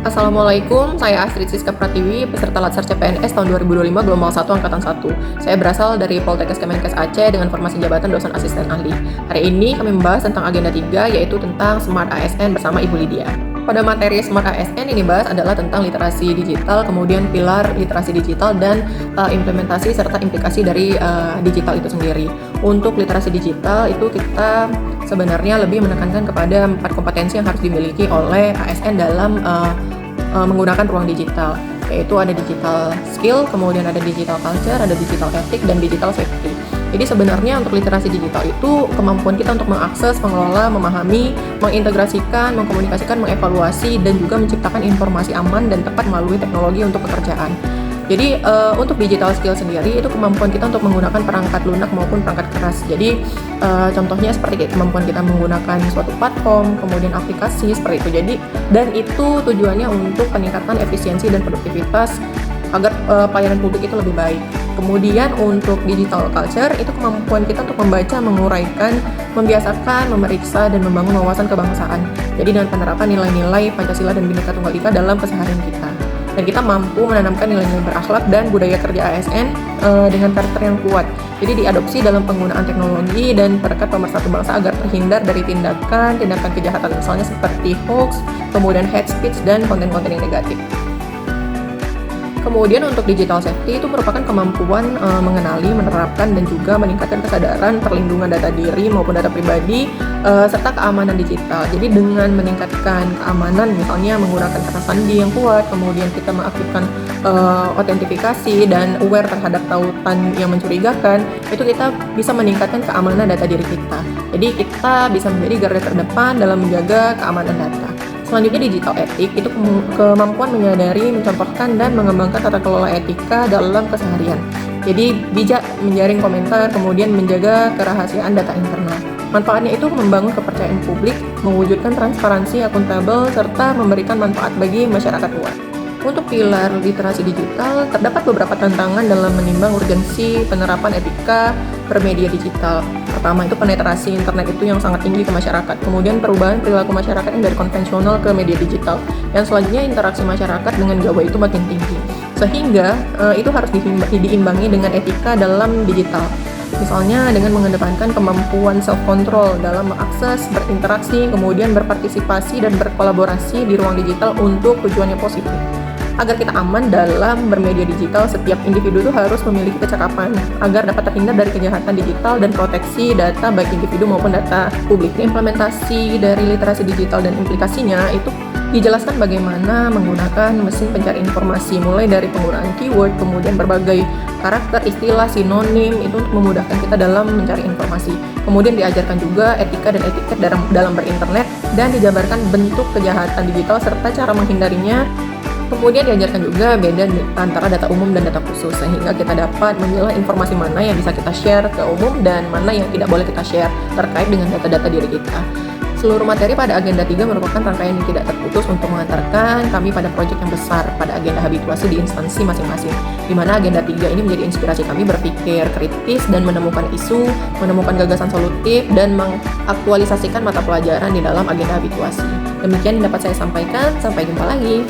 Assalamualaikum, saya Astrid Siska Pratiwi, peserta Latsar CPNS tahun 2025 Gelombang 1 Angkatan 1. Saya berasal dari Poltekkes Kemenkes Aceh dengan formasi jabatan dosen asisten ahli. Hari ini kami membahas tentang agenda 3, yaitu tentang Smart ASN bersama Ibu Lydia. Pada materi Smart ASN ini dibahas adalah tentang literasi digital, kemudian pilar literasi digital dan implementasi serta implikasi dari digital itu sendiri. Untuk literasi digital itu kita sebenarnya lebih menekankan kepada 4 kompetensi yang harus dimiliki oleh ASN dalam menggunakan ruang digital, yaitu ada digital skill, kemudian ada digital culture, ada digital ethic, dan digital safety. Jadi sebenarnya untuk literasi digital itu kemampuan kita untuk mengakses, mengelola, memahami, mengintegrasikan, mengkomunikasikan, mengevaluasi, dan juga menciptakan informasi aman dan tepat melalui teknologi untuk pekerjaan. Jadi untuk digital skill sendiri itu kemampuan kita untuk menggunakan perangkat lunak maupun perangkat keras. Jadi contohnya seperti kemampuan kita menggunakan suatu platform, kemudian aplikasi seperti itu. Jadi dan itu tujuannya untuk peningkatan efisiensi dan produktivitas agar pelayanan publik itu lebih baik. Kemudian untuk digital culture itu kemampuan kita untuk membaca, menguraikan, membiasakan, memeriksa, dan membangun wawasan kebangsaan. Jadi dengan penerapan nilai-nilai Pancasila dan Bhinneka Tunggal Ika dalam keseharian kita. Dan kita mampu menanamkan nilai-nilai berakhlak dan budaya kerja ASN dengan karakter yang kuat. Jadi diadopsi dalam penggunaan teknologi dan perekat pemersatu bangsa agar terhindar dari tindakan kejahatan misalnya seperti hoax, kemudian hate speech, dan konten-konten yang negatif. Kemudian untuk digital safety itu merupakan kemampuan mengenali, menerapkan, dan juga meningkatkan kesadaran perlindungan data diri maupun data pribadi serta keamanan digital. Jadi dengan meningkatkan keamanan misalnya menggunakan kata sandi yang kuat, kemudian kita mengaktifkan autentifikasi dan aware terhadap tautan yang mencurigakan, itu kita bisa meningkatkan keamanan data diri kita. Jadi kita bisa menjadi garda terdepan dalam menjaga keamanan data. Selanjutnya digital etik itu kemampuan menyadari, mencontohkan, dan mengembangkan tata kelola etika dalam keseharian. Jadi bijak menjaring komentar, kemudian menjaga kerahasiaan data internal. Manfaatnya itu membangun kepercayaan publik, mewujudkan transparansi akuntabel, serta memberikan manfaat bagi masyarakat luas. Untuk pilar literasi digital, terdapat beberapa tantangan dalam menimbang urgensi penerapan etika bermedia digital. Pertama itu penetrasi internet itu yang sangat tinggi ke masyarakat. Kemudian perubahan perilaku masyarakat yang dari konvensional ke media digital. Yang selanjutnya interaksi masyarakat dengan gawai itu makin tinggi. Sehingga itu harus diimbangi dengan etika dalam digital. Misalnya dengan mengedepankan kemampuan self-control dalam mengakses, berinteraksi, kemudian berpartisipasi dan berkolaborasi di ruang digital untuk tujuan yang positif. Agar kita aman dalam bermedia digital, setiap individu itu harus memiliki kecakapan agar dapat terhindar dari kejahatan digital dan proteksi data baik individu maupun data publik. Implementasi dari literasi digital dan implikasinya itu dijelaskan bagaimana menggunakan mesin pencari informasi, mulai dari penggunaan keyword, kemudian berbagai karakter, istilah, sinonim, itu untuk memudahkan kita dalam mencari informasi. Kemudian diajarkan juga etika dan etiket dalam berinternet, dan dijabarkan bentuk kejahatan digital serta cara menghindarinya. Kemudian diajarkan juga beda antara data umum dan data khusus, sehingga kita dapat memilah informasi mana yang bisa kita share ke umum dan mana yang tidak boleh kita share terkait dengan data-data diri kita. Seluruh materi pada agenda 3 merupakan rangkaian yang tidak terputus untuk mengantarkan kami pada proyek yang besar pada agenda habituasi di instansi masing-masing, di mana agenda 3 ini menjadi inspirasi kami berpikir kritis dan menemukan isu, menemukan gagasan solutif, dan mengaktualisasikan mata pelajaran di dalam agenda habituasi. Demikian yang dapat saya sampaikan, sampai jumpa lagi.